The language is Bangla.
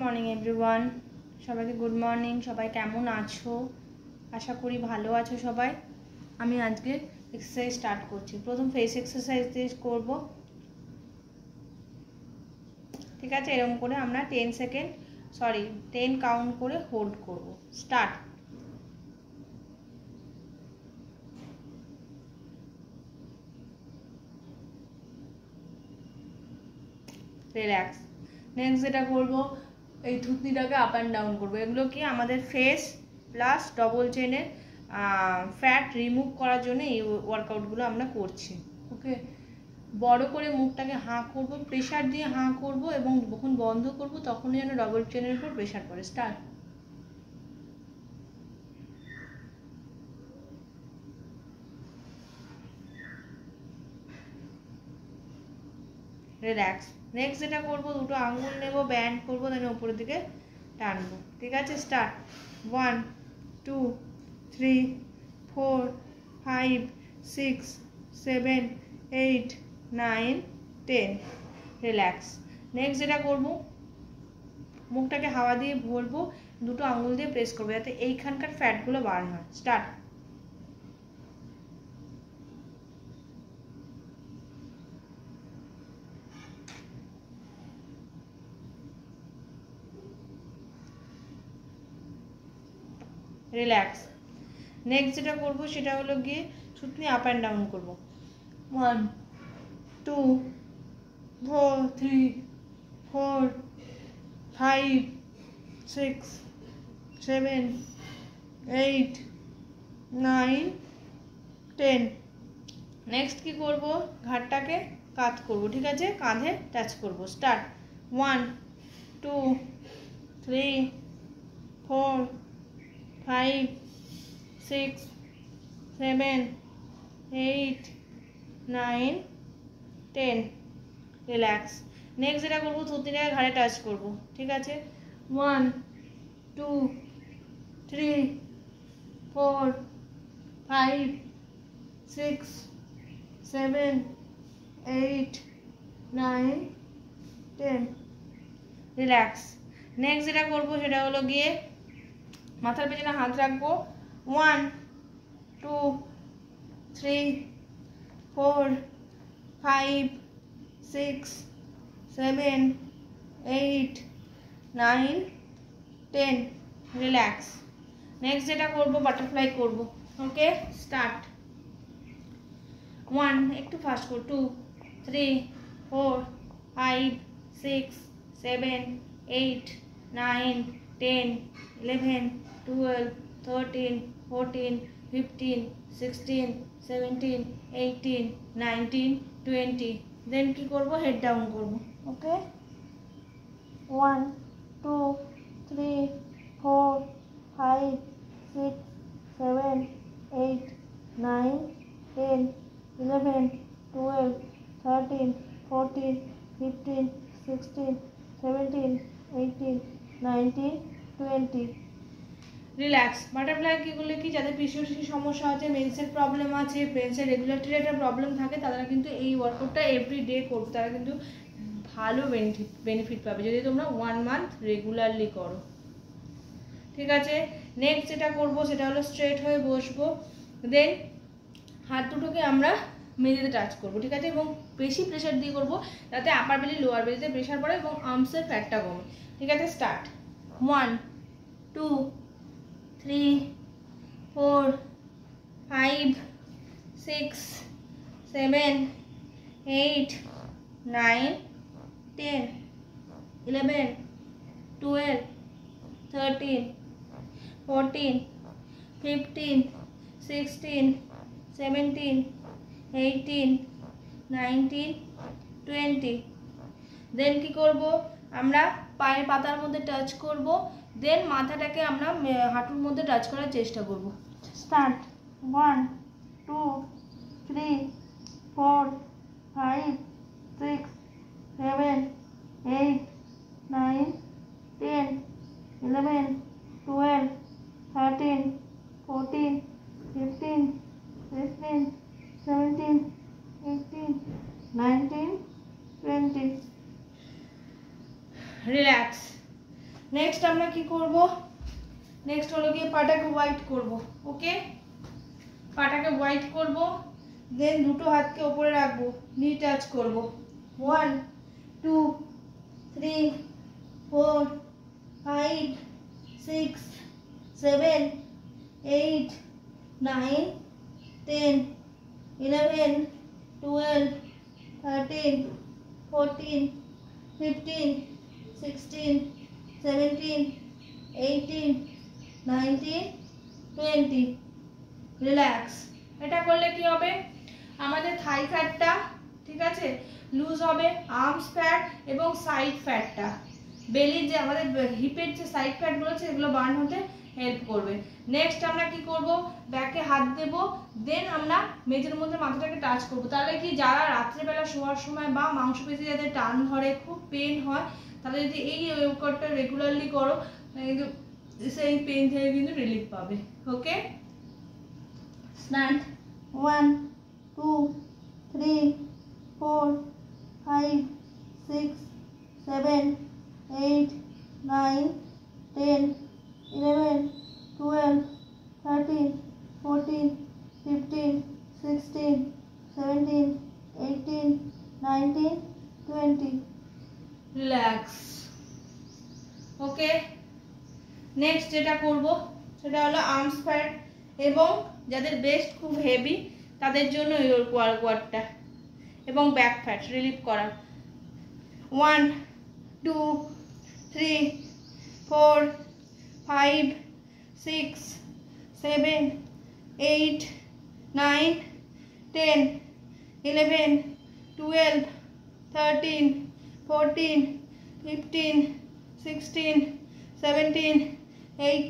মর্নিং এভরিওয়ান, সবাইকে গুড মর্নিং। সবাই কেমন আছো? আশা করি ভালো আছো সবাই। আমি আজকে এক্সারসাইজ স্টার্ট করছি। প্রথম ফেস এক্সারসাইজ দিয়ে করব, ঠিক আছে? এরকম করে আমরা 10 কাউন্ট করে হোল্ড করব। স্টার্ট। রিল্যাক্স। নেক্সট যেটা করবো, এই থুতনিটাকে আপ অ্যান্ড ডাউন করবো। এগুলো কি আমাদের ফেস প্লাস ডবল চেনের ফ্যাট রিমুভ করার জন্য এই ওয়ার্কআউটগুলো আমরা করছি। ওকে, বড় করে মুখটাকে হাঁ করবো, প্রেশার দিয়ে হাঁ করবো এবং যখন বন্ধ করবো তখনই যেন ডবল চেনের উপর প্রেশার পড়ে। স্টার্ট। রিল্যাক্স। নেক্সট যেটা করবো, দুটো আঙুল নেব, ব্যান্ড করবো, দেন উপরের দিকে টানবো। ঠিক আছে? স্টার্ট। 1 2 3 4 5 6 7 8 9 10। রিল্যাক্স। নেক্সট যেটা করবো, মুখটাকে হাওয়া দিয়ে ভরবো, দুটো আঙুল দিয়ে প্রেস করবো যাতে এইখানকার ফ্যাটগুলো বার্ন হয়। স্টার্ট। রিল্যাক্স। নেক্সট যেটা করবো সেটা হলো গিয়ে থুতনি আপ অ্যান্ড ডাউন করবো। 1 2 3 4 5 6 7 8 9 10। নেক্সট কি করব, ঘাড়টাকে কাত করব। ঠিক আছে? কাঁধে টাচ করব। স্টার্ট। 1 2 3 4 5 6 7 8 9 10। রিল্যাক্স। নেক্সট যেটা করবো, থুতনিটাকে ঘাড়ে টাচ করব। ঠিক আছে? 1 2 3 4 5 6 7 8 9 10। রিল্যাক্স। নেক্সট যেটা করবো সেটা হলো গিয়ে মাথার পেছনে হাত রাখবো। 1 2 3 4 5 6 7 8 9 10। রিল্যাক্স। নেক্সট যেটা করবো, বাটারফ্লাই করবো। ওকে, স্টার্ট। 1, একটু ফাস্ট কর, 2 3 4 5 6 7 8 9 10 11 12 13 14 15 16 17 18 19 20। দেন কি করব, হেড ডাউন করব। ওকে, 1 2 3 4 5 6 7 8 9 10 11 12 13 14 15 16 17 18 19 20। রিল্যাক্স। বাটারফ্লাই কিগুলো কি, যাদের পিসিওএস সমস্যা আছে, মেন্সের প্রবলেম আছে, মেন্সের রেগুলারলি একটা প্রবলেম থাকে, তারা কিন্তু এই ওয়ার্কআউটটা এভরি ডে করবে। তারা কিন্তু ভালো বেনিফিট পাবে যদি তোমরা 1 মান্থ রেগুলারলি করো। ঠিক আছে? নেক্সট যেটা করবো সেটা হলো স্ট্রেট হয়ে বসবো, দেন হাত দুটোকে আমরা মেঝেতে টাচ করবো। ঠিক আছে? এবং বেশি প্রেশার দিয়ে করবো যাতে আপার বেলি লোয়ার বেলিতে প্রেশার পড়ে এবং আর্মসের ফ্যাটটা কমে। ঠিক আছে? স্টার্ট। 1 2 3 4 5 6 7 8 9 10 11 12 13 14 15 16 17 18 19 20। দেন কি করব, আমরা পায়ের পাতার মধ্যে টাচ করব, দেন মাথাটাকে আমরা হাঁটুর মধ্যে টাচ করার চেষ্টা করব। স্টার্ট। 1 2 3 4 5 6 7 8 9 10 11 12 13 14 15 16 17 18 19 20। রিল্যাক্স। নেক্সট আমরা কি করব, নেক্সট হলো গিয়ে পাটাকে হোয়াইট করব। ওকে, পাটাকে হোয়াইট করব, দেন দুটো হাতকে উপরে রাখবো, নি টাচ করব। 1 2 3 4 5 6 7 8 9 10 11 12 13 14 15 16 17 18 19 20। রিল্যাক্স। এটা করলে কি হবে, আমাদের থাই ফ্যাটটা ঠিক আছে লুজ হবে, আর্মস ফ্যাট এবং সাইড ফ্যাটটা, বেলির যে আমাদের হিপের যে সাইড ফ্যাটগুলো আছে এগুলো বার্ন হতে হেল্প করবে। নেক্সট আমরা কি করব, ব্যাকে হাত দেব, দেন আমরা মেঝের মধ্যে মাথাটাকে টাচ করব। তাহলে কি যারা রাত্রেবেলা শোয়ার সময় বা মাংসপেশি যাদের টান ধরে, খুব পেন হয়, তাহলে যদি এই ওয়ার্কআউটটা রেগুলারলি করো কিন্তু সেই পেন থেকে কিন্তু রিলিফ পাবে। ওকে, স্টার্ট। 1 2 3 4 5 6 7 8 9 10 11 12 13 14 15 16 17 18 19 20। রিল্যাক্স। ওকে, নেক্সট যেটা করব সেটা হলো আর্মস ফ্যাট এবং যাদের বেস্ট খুব হেভি তাদের জন্য এই ওয়ার্কআউটটা, এবং ব্যাক ফ্যাট রিলিফ করা। 1 2 3 4 5 6 7 8 9 10 11 12 13 14 15 16 17 18